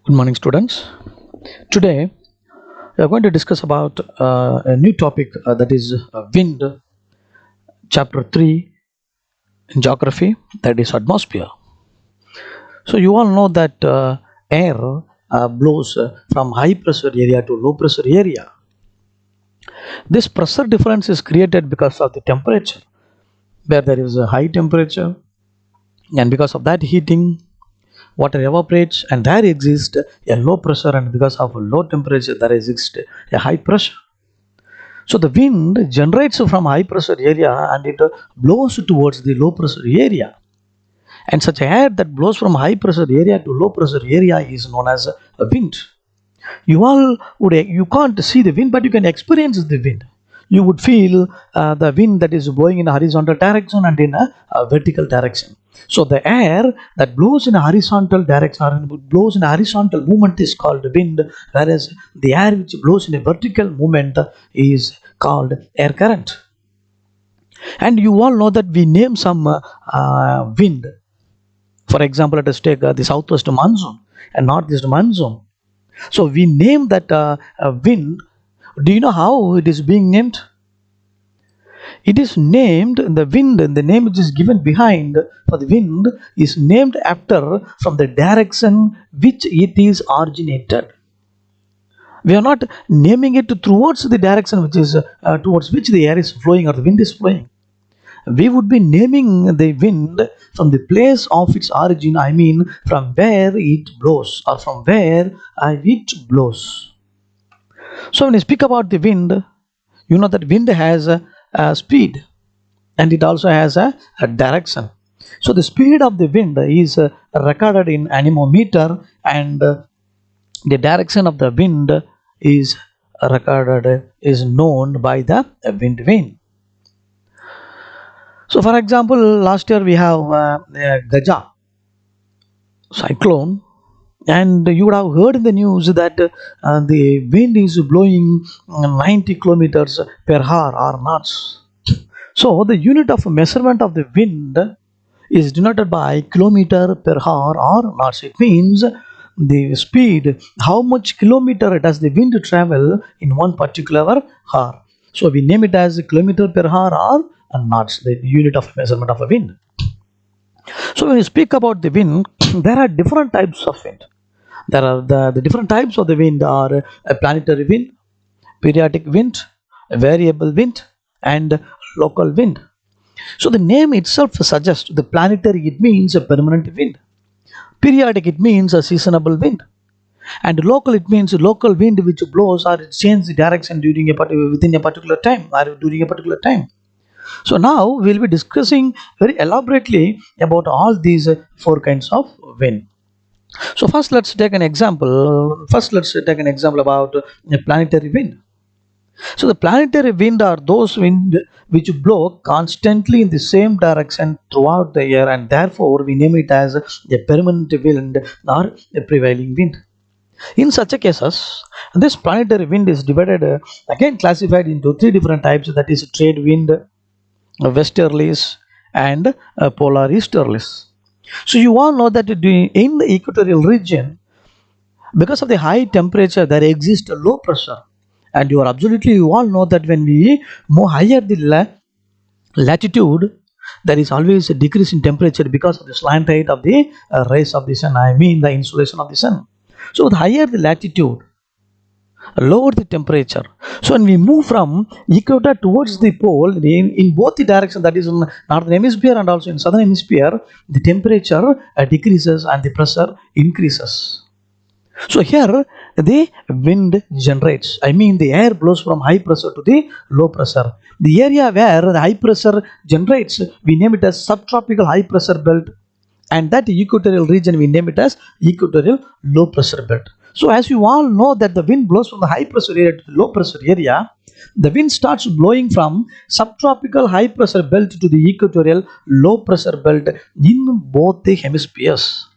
Good morning, students. Today we are going to discuss about a new topic that is wind, chapter 3 in geography, that is atmosphere. So you all know that air blows from high pressure area to low pressure area. This pressure difference is created because of the temperature, where there is a high temperature, and because of that heating water evaporates and there exists a low pressure, and because of a low temperature there exists a high pressure. So the wind generates from high pressure area and it blows towards the low pressure area, and such air that blows from high pressure area to low pressure area is known as a wind. You can't see the wind, but you can experience the wind. You would feel the wind that is blowing in a horizontal direction and in a vertical direction. So the air that blows in a horizontal direction or blows in a horizontal movement is called wind, whereas the air which blows in a vertical movement is called air current. And you all know that we name some wind. For example, let us take the southwest monsoon and northeast monsoon. So we name that wind. Do you know how it is being named? It is named the wind, and the name which is given behind for the wind is named after from the direction which it is originated. We are not naming it towards the direction which is towards which the air is flowing or the wind is flowing. We would be naming the wind from the place of its origin, I mean from where it blows or from where it blows. So when you speak about the wind, you know that wind has a speed and it also has a direction. So the speed of the wind is recorded in anemometer, and the direction of the wind is is known by the wind vane. So for example, last year we have Gaja cyclone, and you would have heard in the news that the wind is blowing 90 kilometers per hour or knots. So the unit of measurement of the wind is denoted by kilometer per hour or knots. It means the speed, how much kilometer does the wind travel in one particular hour. So we name it as kilometer per hour or knots, the unit of measurement of a wind. So when you speak about the wind, there are different types of wind. There are the different types of the wind are a planetary wind, periodic wind, a variable wind, and local wind. So the name itself suggests the planetary, it means a permanent wind. Periodic, it means a seasonable wind. And local, it means local wind which blows or changes the direction during within a particular time or during a particular time. So now we'll be discussing very elaborately about all these four kinds of wind. So first let's take an example. About a planetary wind. So the planetary wind are those wind which blow constantly in the same direction throughout the year, and therefore we name it as a permanent wind or a prevailing wind. In such a cases, this planetary wind is divided again classified into three different types, that is trade wind, westerlies, and polar easterlies. So you all know that in the equatorial region, because of the high temperature, there exists a low pressure, and you all know that when we move higher the latitude, there is always a decrease in temperature because of the slant rate of the rays of the sun. I mean the insolation of the sun. So the higher the latitude, lower the temperature. So when we move from equator towards the pole in both the direction, that is in northern hemisphere and also in southern hemisphere, the temperature decreases and the pressure increases. So here the wind generates, I mean the air blows from high pressure to the low pressure. The area where the high pressure generates, we name it as subtropical high pressure belt, and that equatorial region we name it as equatorial low pressure belt. So as you all know that the wind blows from the high pressure area to the low pressure area, the wind starts blowing from subtropical high pressure belt to the equatorial low pressure belt in both the hemispheres.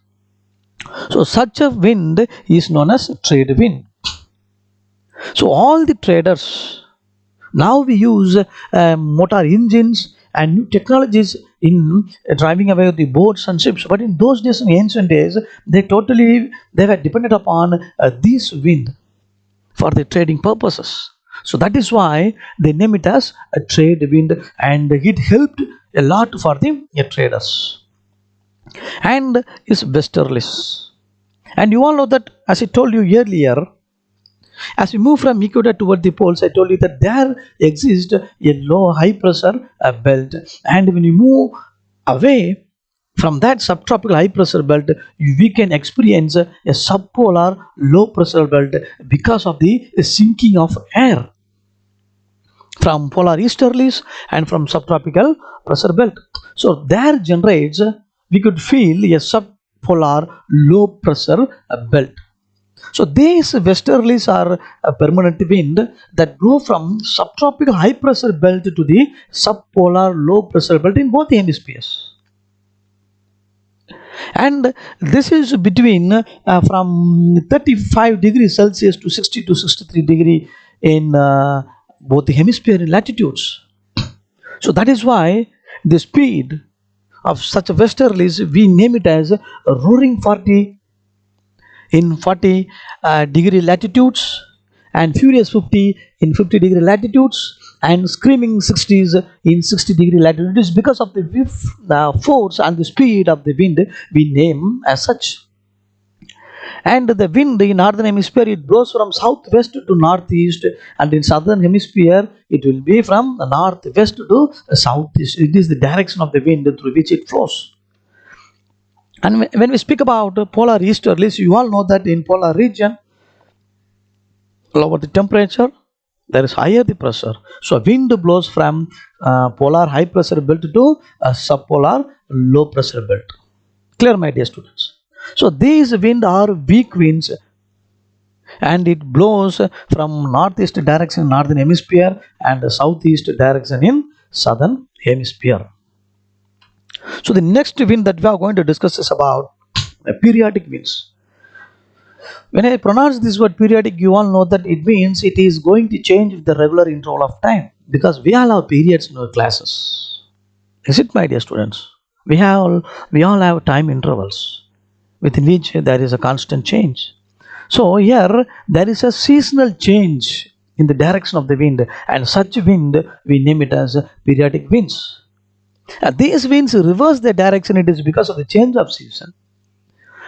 So such a wind is known as trade wind. So all the traders, now we use motor engines and new technologies in driving away the boats and ships. But in those days, in ancient days, they were dependent upon this wind for the trading purposes. So that is why they name it as a trade wind, and it helped a lot for the traders. And is westerlies. And you all know that, as I told you earlier, as we move from equator toward the poles, I told you that there exists a low high pressure belt, and when you move away from that subtropical high pressure belt, we can experience a subpolar low pressure belt because of the sinking of air from polar easterlies and from subtropical pressure belt. So there generates, we could feel a subpolar low pressure belt. So these westerlies are a permanent wind that blow from subtropical high pressure belt to the subpolar low pressure belt in both hemispheres. And this is between from 35 degrees Celsius to 60 to 63 degree in both the hemisphere latitudes. So that is why the speed of such a westerlies, we name it as roaring 40 in 40 degree latitudes, and furious 50 in 50 degree latitudes, and screaming 60s in 60 degree latitude. It is because of the force and the speed of the wind we name as such. And the wind in northern hemisphere, it blows from southwest to northeast, and in southern hemisphere it will be from northwest to southeast. It is the direction of the wind through which it flows. And when we speak about polar easterlies, you all know that in polar region, lower the temperature, there is higher the pressure. So wind blows from polar high pressure belt to a subpolar low pressure belt. Clear, my dear students? So these wind are weak winds, and it blows from northeast direction in northern hemisphere and southeast direction in southern hemisphere. So the next wind that we are going to discuss is about periodic winds. When I pronounce this word periodic, you all know that it means it is going to change with the regular interval of time, because we all have periods in our classes. Is it, my dear students? We all have time intervals within which there is a constant change. So here there is a seasonal change in the direction of the wind, and such wind we name it as periodic winds. These winds reverse their direction. It is because of the change of season.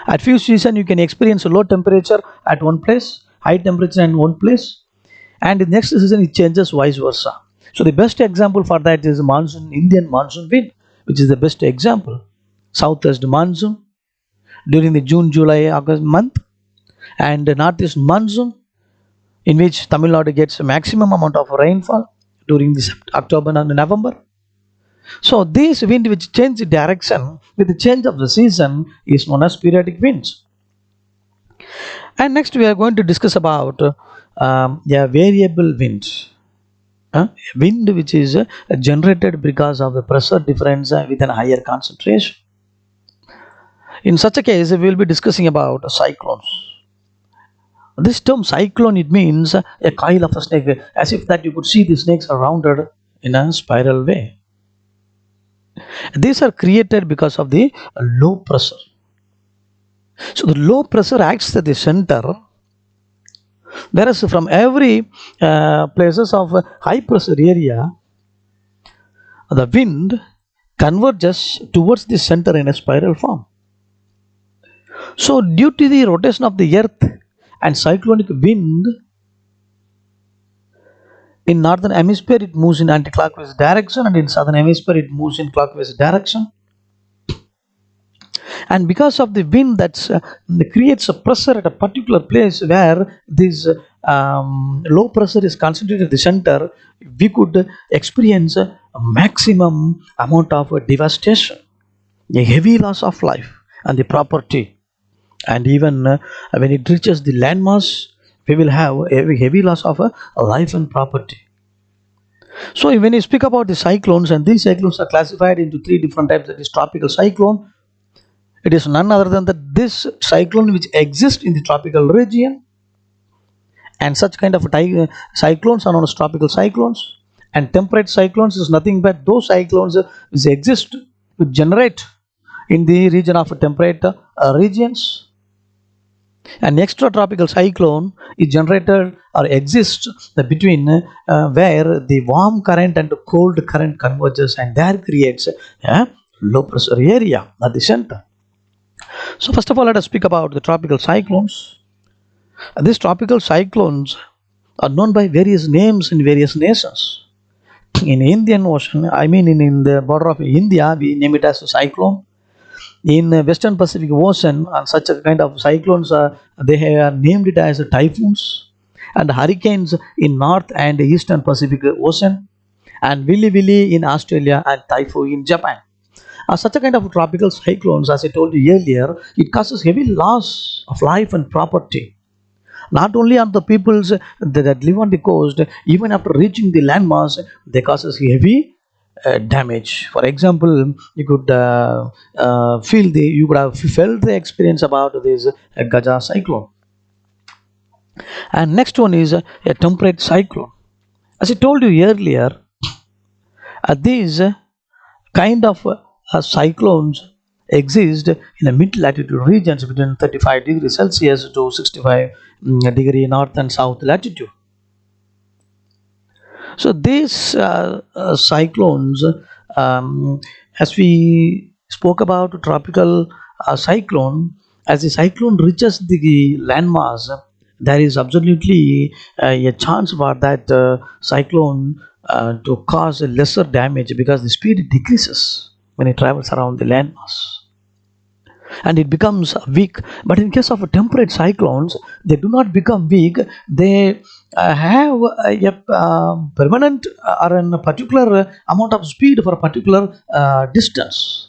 At few season you can experience a low temperature at one place, high temperature in one place, and in next season it changes vice versa. So the best example for that is monsoon, Indian monsoon wind, which is the best example. Southwest monsoon during the June, July, August month, and the northeast monsoon, in which Tamil Nadu gets a maximum amount of rainfall during this October and November. So this wind which change direction with the change of the season is known as periodic winds. And next we are going to discuss about variable wind. Wind which is generated because of the pressure difference with a higher concentration. In such a case, we will be discussing about cyclones. This term cyclone, it means a coil of a snake, as if that you could see the snakes are rounded in a spiral way. These are created because of the low pressure. So the low pressure acts at the center, whereas from every places of high pressure area, the wind converges towards the center in a spiral form. So due to the rotation of the earth and cyclonic wind, in northern hemisphere it moves in anti-clockwise direction, and in southern hemisphere it moves in clockwise direction. And because of the wind that creates a pressure at a particular place where this low pressure is concentrated at the center, we could experience a maximum amount of devastation, a heavy loss of life and the property. And even when it reaches the landmass, we will have a heavy loss of life and property. So when you speak about the cyclones, and these cyclones are classified into three different types. That is tropical cyclone. It is none other than that this cyclone which exists in the tropical region, and such kind of cyclones are known as tropical cyclones. And temperate cyclones is nothing but those cyclones which exist to generate in the region of temperate regions. An extratropical cyclone is generated or exists between where the warm current and the cold current converges, and there creates a low pressure area at the center. So first of all, let us speak about the tropical cyclones. These tropical cyclones are known by various names in various nations. In Indian Ocean, I mean in the border of India, we name it as a cyclone. In Western Pacific Ocean, such a kind of cyclones, they have named it as typhoons. And hurricanes in North and Eastern Pacific Ocean, and Willy Willy in Australia, and Typhoon in Japan. Such a kind of tropical cyclones, as I told you earlier, it causes heavy loss of life and property. Not only on the peoples that live on the coast, even after reaching the landmass, they causes heavy damage. For example, you could you could have felt the experience about this Gaja cyclone. And next one is a temperate cyclone. As I told you earlier, these kind of cyclones exist in the mid latitude regions between 35 degrees Celsius to 65 degree north and south latitude. So these cyclones, as we spoke about tropical cyclone, as the cyclone reaches the landmass, there is absolutely a chance for that cyclone to cause a lesser damage because the speed decreases when it travels around the landmass and it becomes weak. But in case of temperate cyclones, they do not become weak. They have a permanent or a particular amount of speed for a particular distance.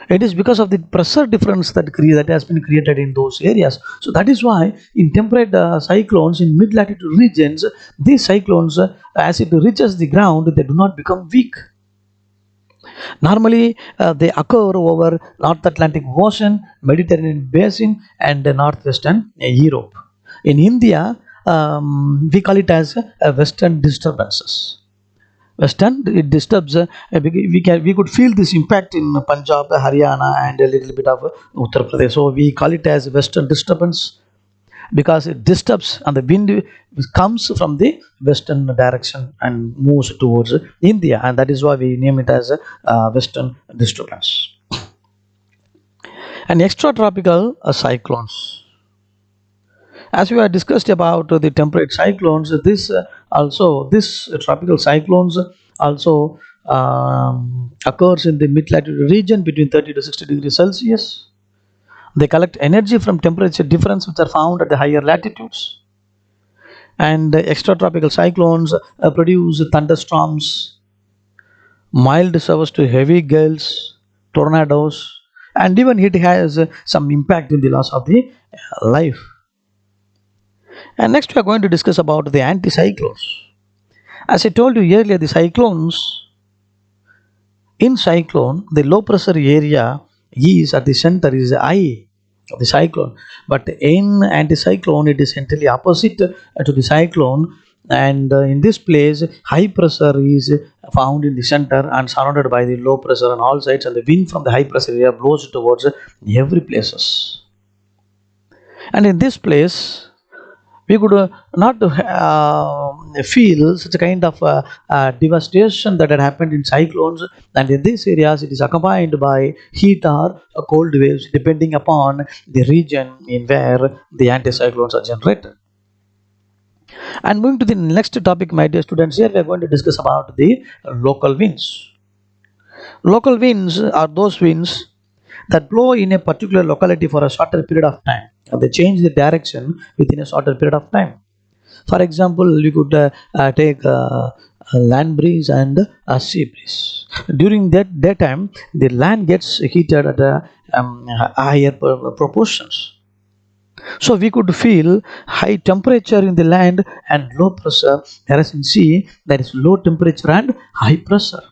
It is because of the pressure difference that has been created in those areas. So that is why in temperate cyclones in mid latitude regions, these cyclones, as it reaches the ground, they do not become weak. Normally, they occur over North Atlantic Ocean, Mediterranean Basin, and northwestern Europe. In India, we call it as Western disturbances. Western, it disturbs. We could feel this impact in Punjab, Haryana, and a little bit of Uttar Pradesh. So we call it as Western disturbance because it disturbs and the wind comes from the western direction and moves towards India, and that is why we name it as a Western disturbance. And extratropical cyclones. As we have discussed about the temperate cyclones, this tropical cyclones also occurs in the mid latitude region between 30 to 60 degrees Celsius. They collect energy from temperature difference which are found at the higher latitudes. And extratropical cyclones produce thunderstorms, mild showers to heavy gales, tornadoes, and even it has some impact in the loss of the life. And next we are going to discuss about the anticyclones. As I told you earlier, the cyclones, in cyclone, the low pressure area is at the center, is the eye of the cyclone, but in anticyclone it is entirely opposite to the cyclone, and in this place high pressure is found in the center and surrounded by the low pressure on all sides, and the wind from the high pressure area blows towards every places. And in this place we could not feel such a kind of devastation that had happened in cyclones, and in these areas it is accompanied by heat or cold waves depending upon the region in where the anticyclones are generated. And moving to the next topic, my dear students, here we are going to discuss about the local winds. Local winds are those winds that blow in a particular locality for a shorter period of time, and they change the direction within a shorter period of time. For example, we could take a land breeze and a sea breeze. During that time, the land gets heated at higher proportions. So we could feel high temperature in the land and low pressure, whereas in sea there is low temperature and high pressure.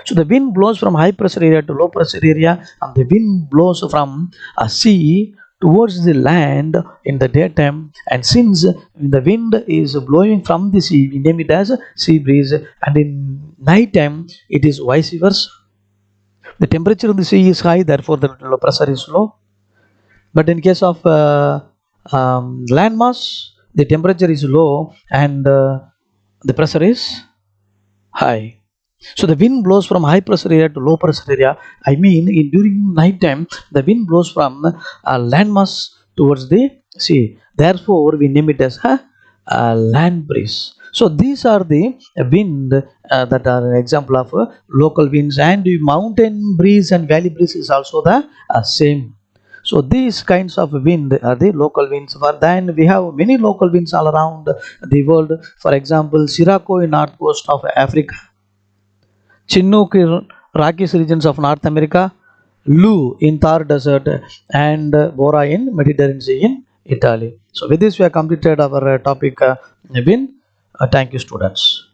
So the wind blows from high pressure area to low pressure area, and the wind blows from sea towards the land in the daytime, and since the wind is blowing from the sea, we name it as sea breeze, and in nighttime it is vice versa. The temperature of the sea is high, therefore the low pressure is low. But in case of land mass, the temperature is low and the pressure is high. So the wind blows from high pressure area to low pressure area. I mean, during night time, the wind blows from land mass towards the sea. Therefore, we name it as a land breeze. So these are the wind that are an example of local winds, and the mountain breeze and valley breeze is also the same. So these kinds of wind are the local winds. But then we have many local winds all around the world. For example, Sirocco in north coast of Africa, Chinook in Rockies regions of North America, Lu in Thar Desert, and Bora in Mediterranean Sea in Italy. So with this we have completed our topic wind. Thank you, students.